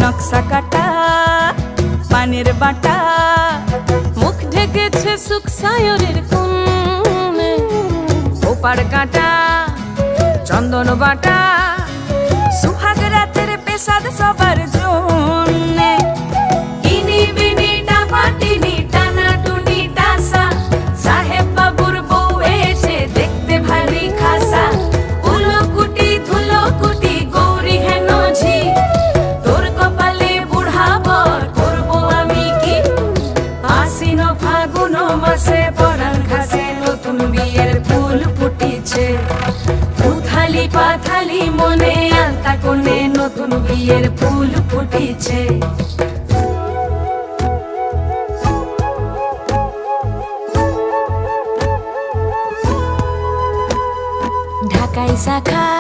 নকশা কাটা পানের বাটা মুখ ঢেকেছে সুখ সায়রের কোণে ওপার কাটা চন্দন বাটা সুহাগ রাতের পেশাদ সবার জন্যে ইনি বিনি টাপাটিনি টানা টুনি টাসা সাহেব বাবুর বউ এসে দেখতে ভারী খাসা উলকুটি ধুলকুটি গৌরী হেন ঝি তোর কপালে বুড়া বর করবো আমি কি আশ্বিন ফাগুন মাসে পরাণ ঘাসে নতুন বিয়ের ফুল ফুটিছে উথালি পাথালি মনে আলতা কোণে নতুন বিয়ের ফুল ফুটিছে ঢাকাই শাখা